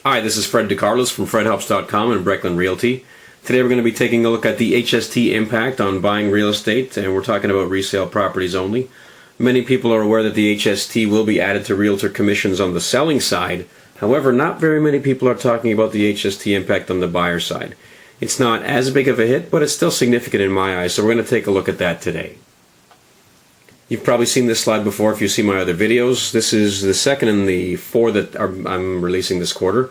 Hi, this is Fred DeCarlos from FredHelps.com and Brecklin Realty. Today we're going to be taking a look at the HST Impact on buying real estate, and we're talking about resale properties only. Many people are aware that the HST will be added to realtor commissions on the selling side. However, not very many people are talking about the HST Impact on the buyer side. It's not as big of a hit, but it's still significant in my eyes, so we're going to take a look at that today. You've probably seen this slide before if you see my other videos. This is the second in the four that I'm releasing this quarter.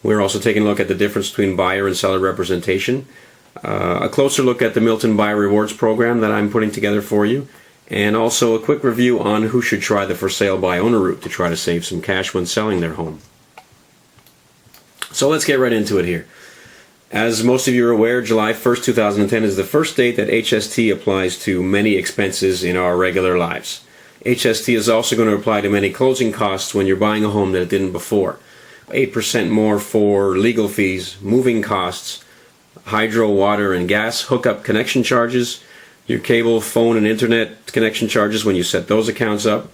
We're also taking a look at the difference between buyer and seller representation, a closer look at the Milton Buyer Rewards program that I'm putting together for you, and also a quick review on who should try the for sale by owner route to try to save some cash when selling their home. So let's get right into it here. As most of you are aware, July 1st, 2010 is the first date that HST applies to many expenses in our regular lives. HST is also going to apply to many closing costs when you're buying a home that it didn't before. 8% more for legal fees, moving costs, hydro, water, and gas, hookup connection charges, your cable, phone, and internet connection charges when you set those accounts up,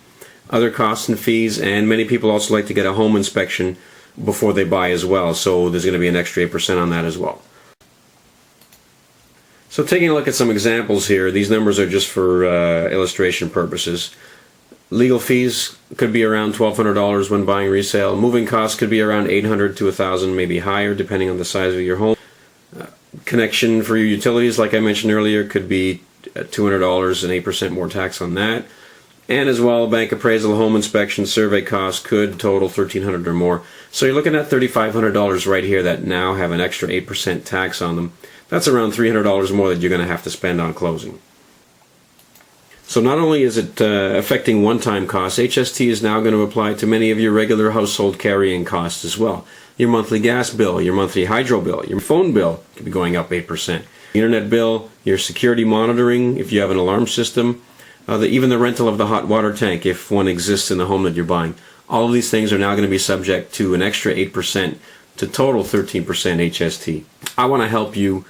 other costs and fees, and many people also like to get a home inspection before they buy as well, so there's going to be an extra 8% on that as well. So taking a look at some examples here, these numbers are just for illustration purposes. Legal fees could be around $1,200 when buying resale. Moving costs could be around $800 to $1,000, maybe higher depending on the size of your home. Connection for your utilities, like I mentioned earlier, could be $200 and 8% more tax on that. And as well, bank appraisal, home inspection, survey costs could total $1,300 or more. So you're looking at $3,500 right here that now have an extra 8% tax on them. That's around $300 more that you're going to have to spend on closing. So not only is it affecting one-time costs, HST is now going to apply to many of your regular household carrying costs as well. Your monthly gas bill, your monthly hydro bill, your phone bill could be going up 8%. Internet bill, your security monitoring if you have an alarm system, even the rental of the hot water tank if one exists in the home that you're buying. All of these things are now going to be subject to an extra 8% to total 13% HST. I want to help you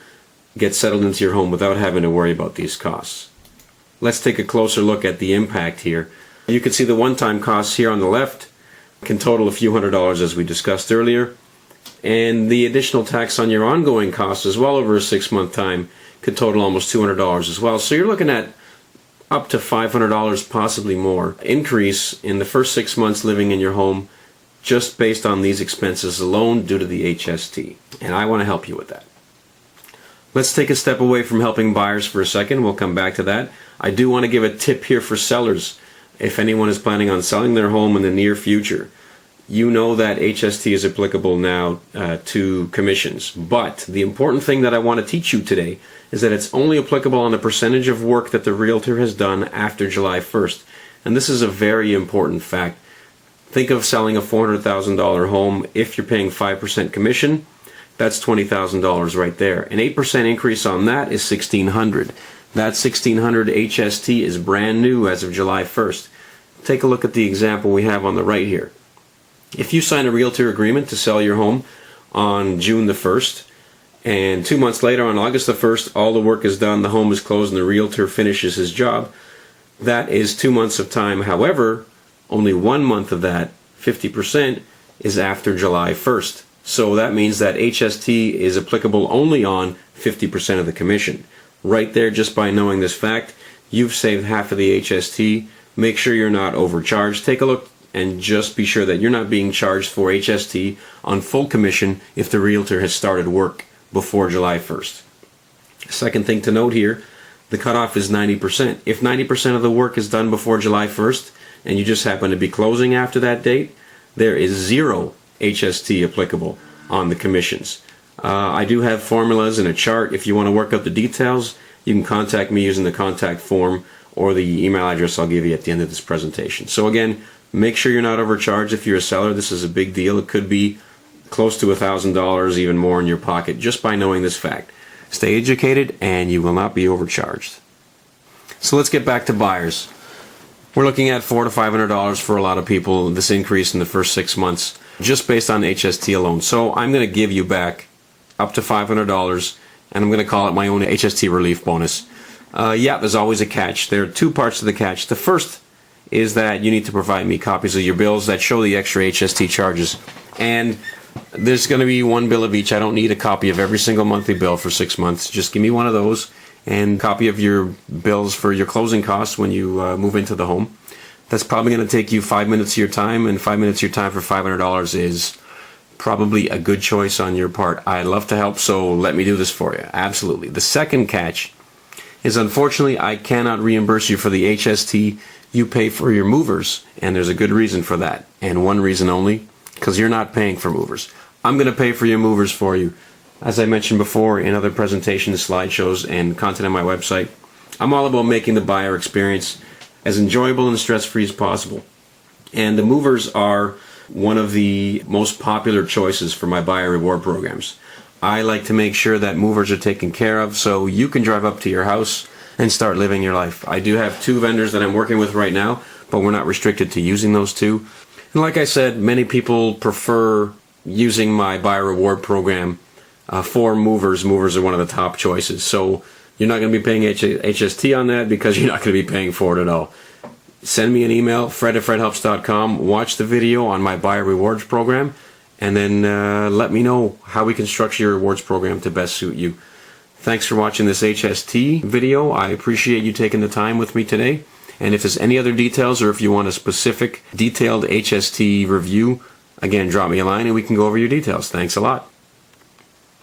get settled into your home without having to worry about these costs. Let's take a closer look at the impact here. You can see the one-time costs here on the left can total a few $100s as we discussed earlier, and the additional tax on your ongoing costs as well over a 6-month time could total almost $200 as well. So you're looking at up to $500, possibly more, increase in the first 6 months living in your home just based on these expenses alone due to the HST. And I want to help you with that. Let's take a step away from helping buyers for a second. We'll come back to that. I do want to give a tip here for sellers. If anyone is planning on selling their home in the near future, you know that HST is applicable now to commissions. But the important thing that I want to teach you today is that it's only applicable on the percentage of work that the realtor has done after July 1st. And this is a very important fact. Think of selling a $400,000 home. If you're paying 5% commission, that's $20,000 right there. An 8% increase on that is $1,600. That $1,600 HST is brand new as of July 1st. Take a look at the example we have on the right here. If you sign a realtor agreement to sell your home on June the 1st, and 2 months later on August the 1st, all the work is done, the home is closed, and the realtor finishes his job, that is 2 months of time. However, only 1 month of that, 50%, is after July 1st. So that means that HST is applicable only on 50% of the commission. Right there, just by knowing this fact, you've saved half of the HST. Make sure you're not overcharged. Take a look and just be sure that you're not being charged for HST on full commission if the realtor has started work before July 1st. Second thing to note here, the cutoff is 90%. If 90% of the work is done before July 1st and you just happen to be closing after that date, there is zero HST applicable on the commissions. I do have formulas and a chart. If you want to work out the details, you can contact me using the contact form or the email address I'll give you at the end of this presentation. So again, make sure you're not overcharged if you're a seller. This is a big deal. It could be close to $1,000, even more in your pocket, just by knowing this fact. Stay educated and you will not be overcharged. So let's get back to buyers. We're looking at $400 to $500 for a lot of people, this increase in the first 6 months, just based on HST alone. So I'm going to give you back up to $500, and I'm going to call it my own HST relief bonus. Yeah, there's always a catch. There are two parts to the catch. The first is that you need to provide me copies of your bills that show the extra HST charges. And There's going to be one bill of each. I don't need a copy of every single monthly bill for 6 months. Just give me one of those and a copy of your bills for your closing costs when you move into the home. That's probably going to take you 5 minutes of your time, and 5 minutes of your time for $500 is probably a good choice on your part. I'd love to help, so let me do this for you. Absolutely. The second catch is, unfortunately, I cannot reimburse you for the HST you pay for your movers, and there's a good reason for that, and one reason only, because you're not paying for movers. I'm going to pay for your movers for you. As I mentioned before in other presentations, slideshows, and content on my website, I'm all about making the buyer experience as enjoyable and stress-free as possible. And the movers are one of the most popular choices for my buyer reward programs. I like to make sure that movers are taken care of so you can drive up to your house and start living your life. I do have 2 vendors that I'm working with right now, but we're not restricted to using those 2. And like I said, many people prefer using my buyer reward program for movers. Movers are one of the top choices. So you're not going to be paying HST on that because you're not going to be paying for it at all. Send me an email, fred@fredhelps.com, watch the video on my buyer rewards program, and then let me know how we can structure your rewards program to best suit you. Thanks for watching this HST video. I appreciate you taking the time with me today. And if there's any other details, or if you want a specific detailed HST review, again, drop me a line and we can go over your details. Thanks a lot.